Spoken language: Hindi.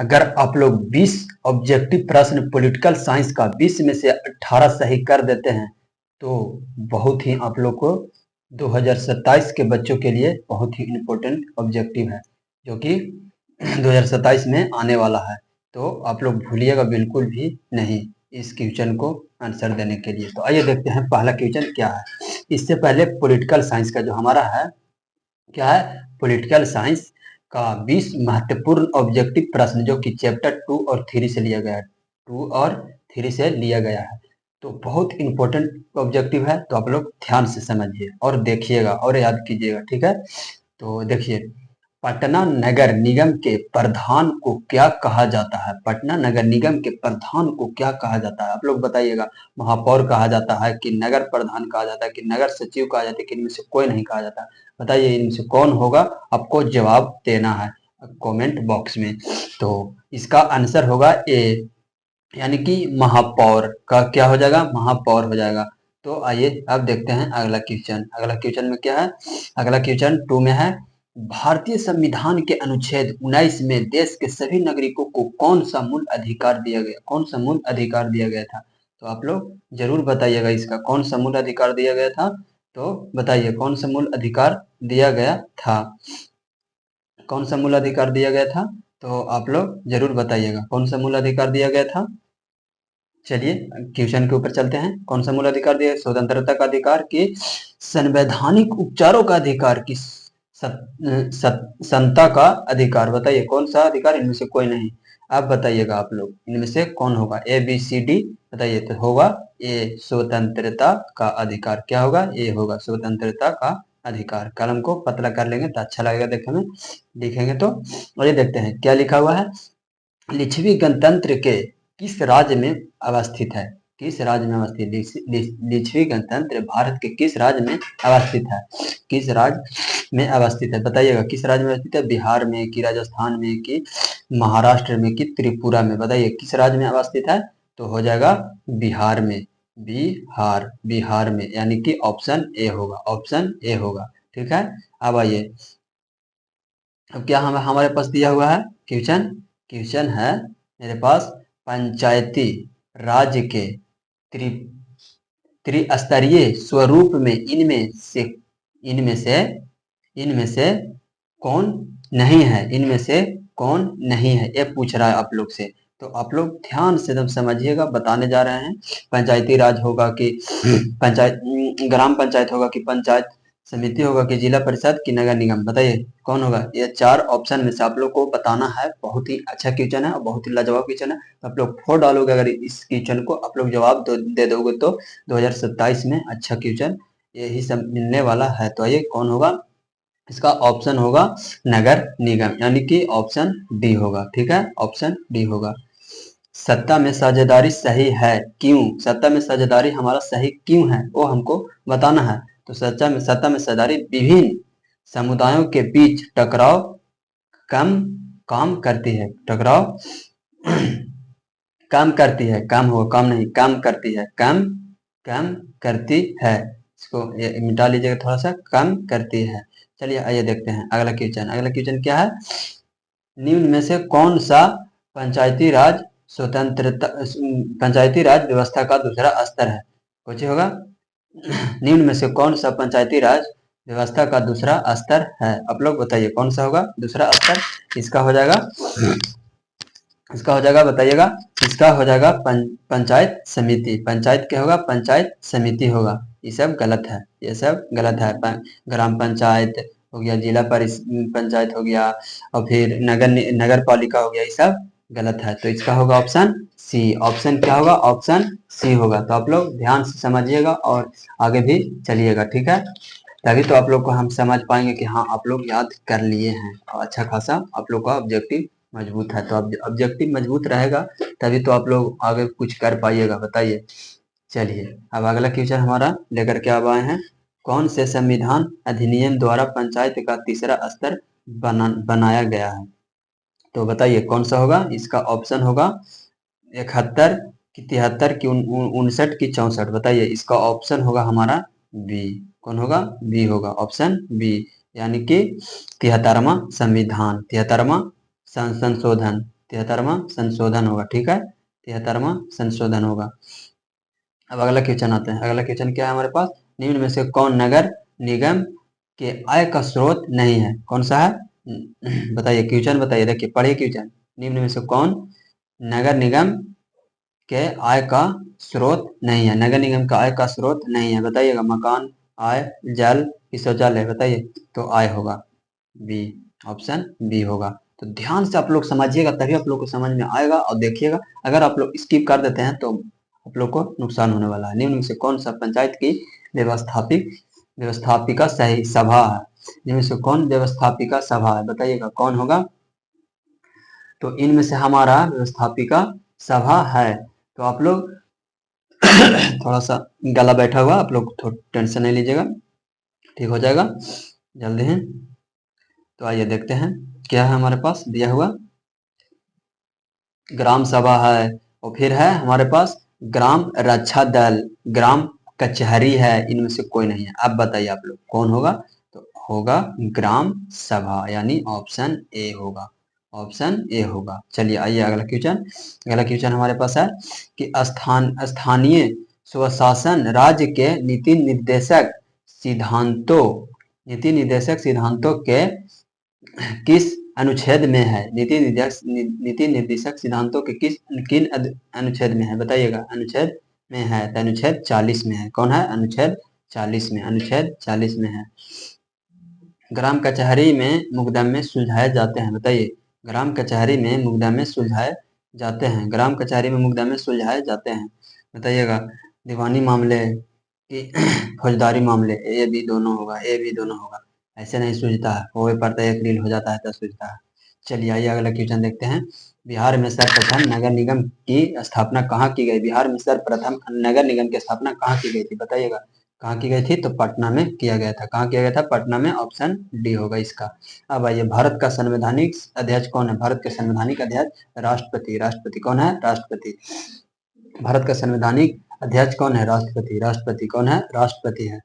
अगर आप लोग 20 ऑब्जेक्टिव प्रश्न पॉलिटिकल साइंस का 20 में से 18 सही कर देते हैं तो बहुत ही आप लोग को 2027 के बच्चों के लिए बहुत ही इम्पोर्टेंट ऑब्जेक्टिव है जो कि 2027 में आने वाला है। तो आप लोग भूलिएगा बिल्कुल भी नहीं इस क्वेश्चन को आंसर देने के लिए। तो आइए देखते हैं पहला क्वेश्चन क्या है। इससे पहले पॉलिटिकल साइंस का जो हमारा है क्या है, पॉलिटिकल साइंस का 20 महत्वपूर्ण ऑब्जेक्टिव प्रश्न जो कि चैप्टर 2 और 3 से लिया गया है, 2 और 3 से लिया गया है। तो बहुत इंपॉर्टेंट ऑब्जेक्टिव है, तो आप लोग ध्यान से समझिए और देखिएगा और याद कीजिएगा, ठीक है। तो देखिए, पटना नगर निगम के प्रधान को क्या कहा जाता है? पटना नगर निगम के प्रधान को क्या कहा जाता है? आप लोग बताइएगा। महापौर कहा जाता है कि नगर प्रधान कहा जाता है कि नगर सचिव कहा जाता है कि इनमें से कोई नहीं कहा जाता? बताइए इनमें से कौन होगा, आपको जवाब देना है कमेंट बॉक्स में। तो इसका आंसर होगा ए, यानी कि महापौर का क्या हो जाएगा, महापौर हो जाएगा। तो आइए अब देखते हैं अगला क्वेश्चन। अगला क्वेश्चन में क्या है, अगला क्वेश्चन 2 में है, भारतीय संविधान के अनुच्छेद 19 में देश के सभी नागरिकों को कौन सा मूल अधिकार दिया गया, कौन सा मूल अधिकार दिया गया था? तो आप लोग जरूर बताइएगा इसका कौन सा मूल अधिकार दिया गया था। तो बताइए कौन सा मूल अधिकार दिया गया था, कौन सा मूल अधिकार दिया गया था? तो आप लोग जरूर बताइएगा कौन सा मूल अधिकार दिया गया था। चलिए क्वेश्चन के ऊपर चलते हैं। कौन सा मूल अधिकार दिया? स्वतंत्रता का अधिकार की संवैधानिक उपचारों का अधिकार की समता का अधिकार? बताइए कौन सा अधिकार? इनमें से कोई नहीं। आप बताइएगा आप लोग इनमें से कौन होगा, ए बी सी डी बताइए। तो होगा ए, स्वतंत्रता का अधिकार। क्या होगा? ए होगा स्वतंत्रता का अधिकार। कलम को पतला कर लेंगे तो अच्छा लगेगा देखने में, लिखेंगे तो। और ये देखते हैं क्या लिखा हुआ है, लिच्छवी गणतंत्र के किस राज्य में अवस्थित है? किस राज्य में अवस्थित? लिच्छवी गणतंत्र भारत के किस राज्य में अवस्थित है? किस राज्य में अवस्थित है? बताइएगा किस राज्य में अवस्थित है? बिहार में कि राजस्थान में कि महाराष्ट्र में कि त्रिपुरा में? बताइए किस राज्य में अवस्थित है? तो हो जाएगा बिहार में, बिहार, बिहार में, यानी कि ऑप्शन ए होगा, ऑप्शन ए होगा, ठीक है। अब आइए, अब क्या हमारे पास दिया हुआ है क्वेश्चन, क्वेश्चन है मेरे पास, पंचायती राज के त्रिस्तरीय स्वरूप में इनमें से कौन नहीं है? इनमें से कौन नहीं है, ये पूछ रहा है आप लोग से। तो आप लोग ध्यान से एकदम समझिएगा, बताने जा रहे हैं। पंचायती राज होगा कि पंचायत, ग्राम पंचायत होगा कि पंचायत समिति होगा कि जिला परिषद कि नगर निगम? बताइए कौन होगा? ये 4 ऑप्शन में से आप लोग को बताना है। बहुत ही अच्छा क्वेश्चन है और बहुत ही लाजवाब क्वेश्चन है। तो आप लोग 4 डालोगे अगर इस क्वेश्चन को आप लोग जवाब दे दोगे तो 2027 में अच्छा क्वेश्चन यही सब मिलने वाला है। तो ये कौन होगा? इसका ऑप्शन होगा नगर निगम, यानी कि ऑप्शन डी होगा, ठीक है, ऑप्शन डी होगा। सत्ता में साझेदारी सही है क्यों? सत्ता में साझेदारी हमारा सही क्यों है वो हमको बताना है। तो सत्ता में साझेदारी विभिन्न समुदायों के बीच टकराव कम करती है, टकराव कम करती है, कम हो, कम नहीं, कम करती है, कम करती है। इसको मिटा लीजिएगा थोड़ा सा, कम करती है। चलिए आइए देखते हैं अगला क्वेश्चन। अगला क्वेश्चन क्या है, निम्न में से कौन सा पंचायती राज स्वतंत्रता, पंचायती राज व्यवस्था का दूसरा स्तर है? कुछ होगा, निम्न में से कौन सा पंचायती राज व्यवस्था का दूसरा स्तर है? आप लोग बताइए कौन सा होगा दूसरा स्तर? इसका हो जाएगा, इसका हो जाएगा, बताइएगा। इसका हो जाएगा पंचायत समिति। पंचायत क्या होगा? पंचायत समिति होगा। ये सब गलत है, ये सब गलत है। ग्राम पंचायत हो गया, जिला पंचायत हो गया, और फिर नगर पालिका हो गया, ये सब गलत है। तो इसका होगा ऑप्शन सी। ऑप्शन क्या होगा? ऑप्शन सी होगा। तो आप लोग ध्यान से समझिएगा और आगे भी चलिएगा, ठीक है। तभी तो आप लोग को हम समझ पाएंगे कि हाँ आप लोग याद कर लिए हैं और अच्छा खासा आप लोग का ऑब्जेक्टिव मजबूत है। तो ऑब्जेक्टिव मजबूत रहेगा तभी तो आप लोग आगे कुछ कर पाइएगा। बताइए। चलिए अब अगला क्वेश्चन हमारा लेकर के अब आए हैं, कौन से संविधान अधिनियम द्वारा पंचायत का तीसरा स्तर बनाया गया है? तो बताइए कौन सा होगा? इसका ऑप्शन होगा 71 की 73 की 59 की 64? बताइए इसका ऑप्शन होगा हमारा बी। कौन होगा? बी होगा, ऑप्शन बी, यानी कि 73वां संविधान, 73वां संशोधन, 73वां संशोधन होगा। ठीक है, 73वां संशोधन होगा। अब अगला क्वेश्चन आते हैं। अगला क्वेश्चन क्या है हमारे पास, निम्न में से कौन नगर निगम के आय का स्रोत नहीं है? कौन सा है बताइए, क्वेश्चन बताइए, देखिए पढ़िए क्वेश्चन। निम्न में से कौन नगर निगम के आय का स्रोत नहीं है? नगर निगम का आय का स्रोत नहीं है, बताइएगा। मकान, आय, जल, शौचालय, बताइए। तो आय होगा बी, ऑप्शन बी होगा। तो ध्यान से आप लोग समझिएगा, तभी आप लोग को समझ में आएगा। और देखिएगा, अगर आप लोग स्किप कर देते हैं तो आप लोग को नुकसान होने वाला है। निम्न में से कौन सा पंचायत की व्यवस्थापिका सही सभा है? निम्न में से कौन व्यवस्थापिका सभा है, बताइएगा कौन होगा? तो इनमें से हमारा व्यवस्थापिका सभा है। तो आप लोग थोड़ा सा गला बैठा हुआ, आप लोग टेंशन नहीं लीजिएगा, ठीक हो जाएगा जल्दी ही। तो आइए देखते हैं क्या है हमारे पास दिया हुआ। ग्राम सभा है, और फिर है हमारे पास ग्राम रक्षा दल, ग्राम कचहरी है। इनमें से कोई नहीं है। अब बताइए आप लोग कौन होगा? तो होगा ग्राम सभा, यानी ऑप्शन ए होगा। ऑप्शन ए होगा। चलिए आइए अगला क्वेश्चन। अगला क्वेश्चन हमारे पास है कि स्थानीय स्वशासन राज्य के नीति निर्देशक सिद्धांतों के किस अनुच्छेद में है? नीति निर्देशक सिद्धांतों के किन अनुच्छेद में है, बताइएगा। अनुच्छेद में है तो अनुच्छेद 40 में है। कौन है? अनुच्छेद 40 में, अनुच्छेद 40 में है। ग्राम कचहरी में मुकदमे सुलझाए जाते हैं, बताइए। ग्राम कचहरी में मुकदमे सुलझाए जाते हैं, ग्राम कचहरी में मुकदमे सुलझाए जाते हैं, बताइएगा। दीवानी मामले की फौजदारी मामले, ए बी दोनों होगा, ए बी दोनों होगा। ऐसे नहीं सूझता है, होवे पर तो एक रील हो जाता है तो सूझता है। चलिए आइए अगला क्वेश्चन देखते हैं। बिहार में सर्वप्रथम नगर निगम की स्थापना कहाँ की गई? बिहार में सर्वप्रथम नगर निगम की स्थापना कहाँ की गई थी, बताइएगा। कहाँ की गई थी? तो पटना में किया गया था। कहाँ किया गया था? पटना में, ऑप्शन डी होगा इसका। अब आइए, भारत का संवैधानिक अध्यक्ष कौन है? भारत के संवैधानिक अध्यक्ष राष्ट्रपति। राष्ट्रपति कौन है? राष्ट्रपति। भारत का संवैधानिक अध्यक्ष कौन है? राष्ट्रपति। राष्ट्रपति कौन है? राष्ट्रपति है।